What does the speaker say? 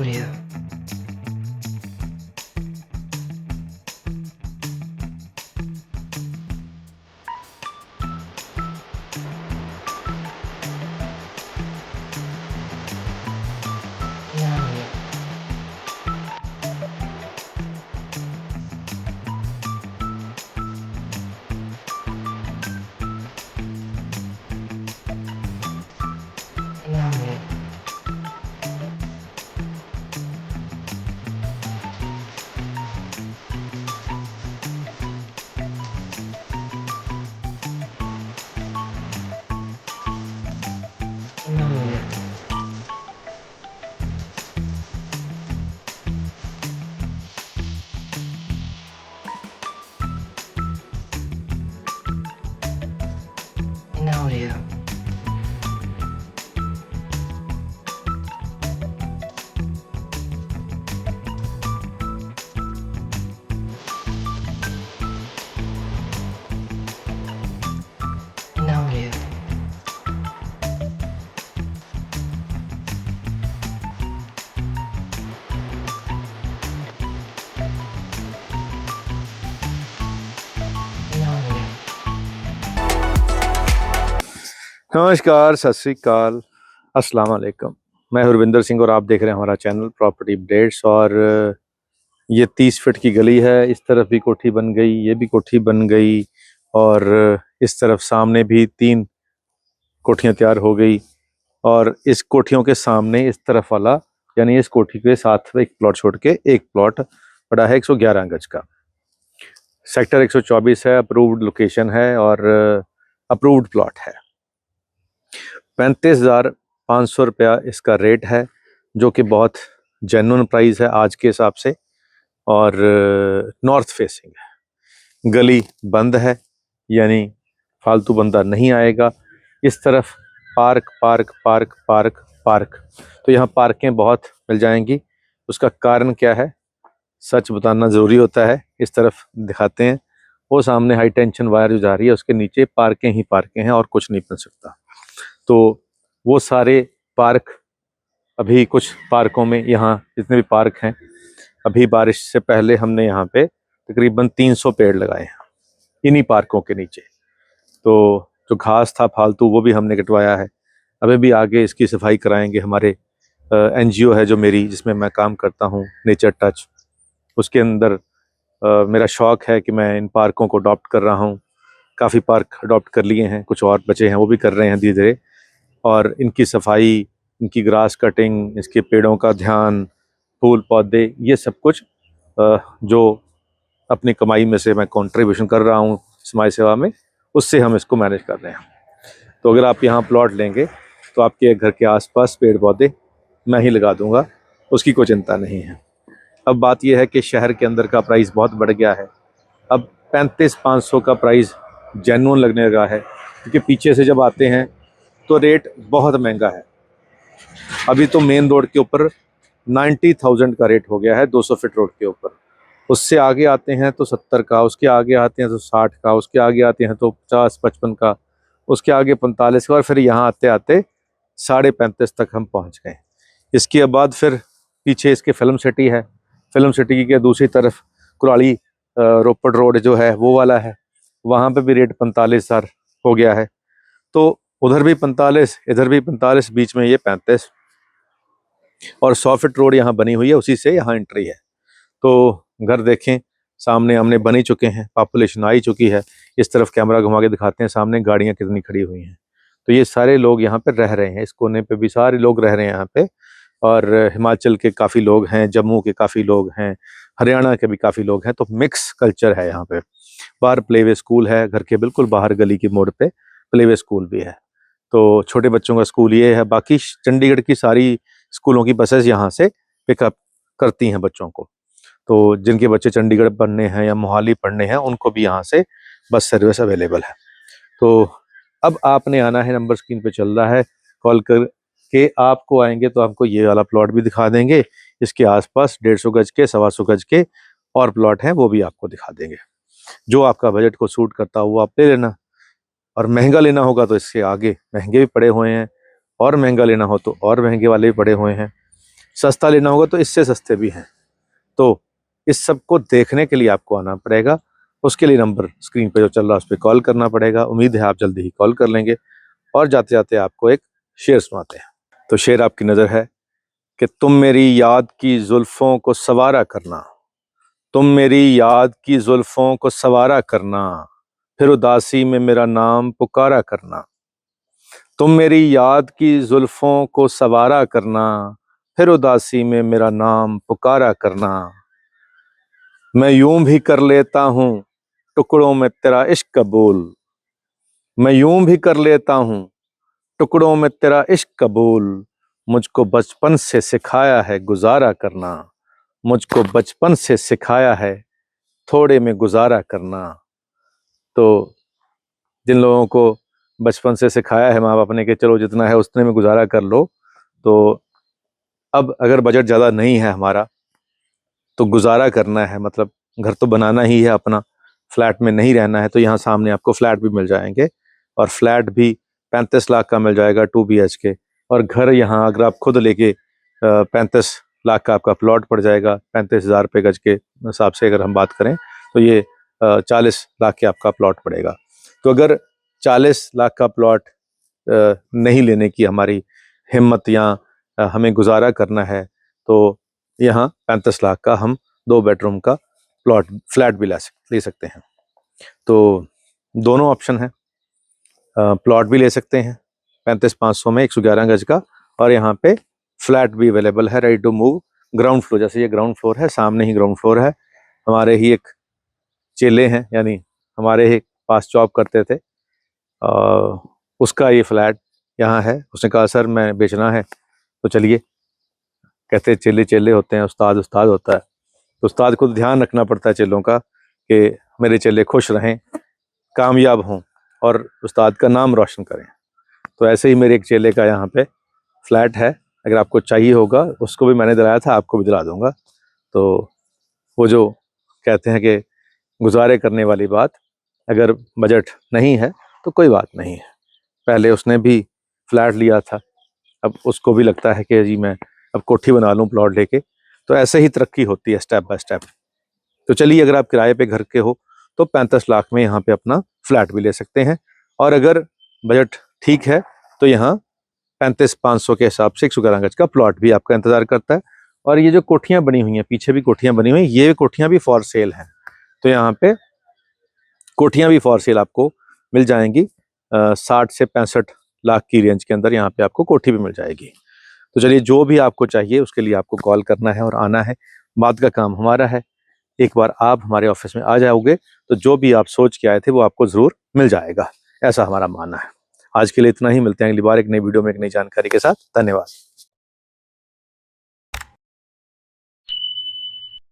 Audio. Audio. Audio. Audio. Audio. Audio. Audio. नमस्कार, सत श्री अकाल, अस्सलाम वालेकुम। मैं हरविंदर सिंह और आप देख रहे हैं हमारा चैनल प्रॉपर्टी अपडेट्स। और ये 30 फीट की गली है। इस तरफ भी कोठी बन गई, ये भी कोठी बन गई, और इस तरफ सामने भी 3 कोठियाँ तैयार हो गई। और इस कोठियों के सामने इस तरफ वाला, यानी इस कोठी के साथ में एक प्लॉट छोड़ के एक प्लॉट पड़ा है 111 गज का। सेक्टर 124 है, अप्रूव्ड लोकेशन है और अप्रूव्ड प्लॉट है। 35,500 रुपया इसका रेट है, जो कि बहुत जेन्युइन प्राइस है आज के हिसाब से। और नॉर्थ फेसिंग है, गली बंद है, यानी फालतू बंदा नहीं आएगा। इस तरफ park park park park park, तो यहाँ पार्कें बहुत मिल जाएंगी। उसका कारण क्या है, सच बताना ज़रूरी होता है। इस तरफ दिखाते हैं, वो सामने हाई टेंशन वायर जो जा रही है उसके नीचे पार्कें ही पार्कें हैं और कुछ नहीं बन सकता। तो वो सारे पार्क, अभी कुछ पार्कों में, यहाँ जितने भी पार्क हैं, अभी बारिश से पहले हमने यहाँ पे तकरीबन 300 पेड़ लगाए हैं इन्हीं पार्कों के नीचे। तो जो घास था फालतू वो भी हमने कटवाया है। अभी भी आगे इसकी सफाई कराएंगे। हमारे एनजीओ है जो मेरी, जिसमें मैं काम करता हूँ, नेचर टच, उसके अंदर मेरा शौक़ है कि मैं इन पार्कों को अडॉप्ट कर रहा हूँ। काफ़ी पार्क अडॉप्ट कर लिए हैं, कुछ और बचे हैं, वो भी कर रहे हैं धीरे धीरे। और इनकी सफाई, इनकी ग्रास कटिंग, इसके पेड़ों का ध्यान, फूल पौधे, ये सब कुछ जो अपनी कमाई में से मैं कंट्रीब्यूशन कर रहा हूँ समाज सेवा में, उससे हम इसको मैनेज कर रहे हैं। तो अगर आप यहाँ प्लॉट लेंगे तो आपके घर के आसपास पेड़ पौधे मैं ही लगा दूंगा, उसकी कोई चिंता नहीं है। अब बात यह है कि शहर के अंदर का प्राइस बहुत बढ़ गया है। अब 35,500 का प्राइस जेन्युइन लगने लगा है, क्योंकि पीछे से जब आते हैं तो रेट बहुत महंगा है। अभी तो मेन रोड के ऊपर 90,000 का रेट हो गया है, 200 फीट रोड के ऊपर। उससे आगे आते हैं तो 70 का, उसके आगे आते हैं तो 60 का, उसके आगे आते हैं तो 50-55 का, उसके आगे 45 का, और फिर यहाँ आते आते 35.5 तक हम पहुँच गए। इसके बाद फिर पीछे इसके फिल्म सिटी है। फिल्म सिटी के दूसरी तरफ कुराली रोपड़ रोड जो है वो वाला है, वहाँ पे भी रेट 45,000 हो गया है। तो उधर भी 45, इधर भी 45, बीच में ये 35। और 100 फीट रोड यहाँ बनी हुई है, उसी से यहाँ एंट्री है। तो घर देखें, सामने हमने बन ही चुके हैं, पॉपुलेशन आ ही चुकी है। इस तरफ कैमरा घुमा के दिखाते हैं, सामने गाड़ियाँ कितनी खड़ी हुई हैं। तो ये सारे लोग यहाँ पे रह रहे हैं, इस कोने पे भी सारे लोग रह रहे हैं यहाँ पे। और हिमाचल के काफ़ी लोग हैं, जम्मू के काफ़ी लोग हैं, हरियाणा के भी काफ़ी लोग हैं। तो मिक्स कल्चर है यहाँ पे। बाहर प्लेवे स्कूल है, घर के बिल्कुल बाहर गली की मोड़ पे प्लेवे स्कूल भी है। तो छोटे बच्चों का स्कूल ये है। बाकी चंडीगढ़ की सारी स्कूलों की बसेस यहाँ से पिकअप करती हैं बच्चों को। तो जिनके बच्चे चंडीगढ़ पढ़ने हैं या मोहाली पढ़ने हैं, उनको भी यहाँ से बस सर्विस अवेलेबल है। तो अब आपने आना है, नंबर स्क्रीन पे चल रहा है, कॉल करके आपको आएंगे तो आपको ये वाला प्लॉट भी दिखा देंगे। इसके आसपास 150 गज के, 125 गज के और प्लॉट हैं, वो भी आपको दिखा देंगे। जो आपका बजट को सूट करता हो वो आप ले लेना। और महंगा लेना होगा तो इसके आगे महंगे भी पड़े हुए हैं, और महंगा लेना हो तो और महंगे वाले भी पड़े हुए हैं। सस्ता लेना होगा तो इससे सस्ते भी हैं। तो इस सब को देखने के लिए आपको आना पड़ेगा। उसके लिए नंबर स्क्रीन पे जो चल रहा है उस पर कॉल करना पड़ेगा। उम्मीद है आप जल्दी ही कॉल कर लेंगे। और जाते जाते आपको एक शेर सुनाते हैं। तो शेर आपकी नज़र है कि तुम मेरी याद की जुल्फों को सवारा करना, तुम मेरी याद की जुल्फों को सवारा करना, फिर उदासी में मेरा नाम पुकारा करना। तुम मेरी याद की जुल्फों को सवारा करना, फिर उदासी में मेरा नाम पुकारा करना। मैं यूं भी कर लेता हूँ टुकड़ों में तेरा इश्क कबूल, मैं यूं भी कर लेता हूँ टुकड़ों में तेरा इश्क कबूल। मुझको बचपन से सिखाया है गुजारा करना, मुझको बचपन से सिखाया है थोड़े में गुजारा करना। तो जिन लोगों को बचपन से सिखाया है माँ बाप ने कि चलो जितना है उतने में गुजारा कर लो, तो अब अगर बजट ज़्यादा नहीं है हमारा तो गुजारा करना है, मतलब घर तो बनाना ही है अपना, फ्लैट में नहीं रहना है, तो यहाँ सामने आपको फ्लैट भी मिल जाएंगे। और फ्लैट भी 35 लाख का मिल जाएगा 2 BHK। और घर यहाँ अगर आप खुद लेके 35 लाख का आपका प्लॉट पड़ जाएगा। 35,000 रुपये गज के हिसाब से अगर हम बात करें तो ये 40 लाख के आपका प्लॉट पड़ेगा। तो अगर 40 लाख का प्लॉट नहीं लेने की हमारी हिम्मत या हमें गुजारा करना है तो यहाँ 35 लाख का हम 2 बेडरूम का फ्लैट भी ले सकते हैं। तो दोनों ऑप्शन है, प्लॉट भी ले सकते हैं 35,500 में 111 गज का, और यहाँ पे फ्लैट भी अवेलेबल है ready to move. Ground floor, जैसे ये ग्राउंड फ्लोर है, सामने ही ग्राउंड फ्लोर है। हमारे ही एक चेले हैं, यानी हमारे ही पास जॉब करते थे, उसका ये फ्लैट यहाँ है। उसने कहा सर मैं बेचना है, तो चलिए। कहते चेले चेले होते हैं, उस्ताद उस्ताद होता है। तो उस्ताद को ध्यान रखना पड़ता है चेलों का कि मेरे चेले खुश रहें, कामयाब हों और उस्ताद का नाम रोशन करें। तो ऐसे ही मेरे एक चेले का यहाँ पे फ्लैट है, अगर आपको चाहिए होगा, उसको भी मैंने दिलाया था, आपको भी दिला दूंगा। तो वो जो कहते हैं कि गुजारे करने वाली बात, अगर बजट नहीं है तो कोई बात नहीं है। पहले उसने भी फ्लैट लिया था, अब उसको भी लगता है कि जी मैं अब कोठी बना लूँ प्लॉट लेके। तो ऐसे ही तरक्की होती है स्टेप बाय स्टेप। तो चलिए, अगर आप किराए पे घर के हो तो 35 लाख में यहाँ पे अपना फ्लैट भी ले सकते हैं। और अगर बजट ठीक है तो यहाँ 35,500 के हिसाब से 111 गज का प्लॉट भी आपका इंतजार करता है। और ये जो कोठियाँ बनी हुई हैं, पीछे भी कोठियाँ बनी हुई हैं, ये कोठियाँ भी फॉर सेल हैं। तो यहाँ पे कोठियाँ भी फॉर सेल आपको मिल जाएंगी। 60 से 65 लाख की रेंज के अंदर यहाँ पे आपको कोठी भी मिल जाएगी। तो चलिए, जो भी आपको चाहिए उसके लिए आपको कॉल करना है और आना है, बात का काम हमारा है। एक बार आप हमारे ऑफिस में आ जाओगे तो जो भी आप सोच के आए थे वो आपको ज़रूर मिल जाएगा, ऐसा हमारा मानना है। आज के लिए इतना ही, मिलते हैं अगली बार एक नई वीडियो में एक नई जानकारी के साथ। धन्यवाद।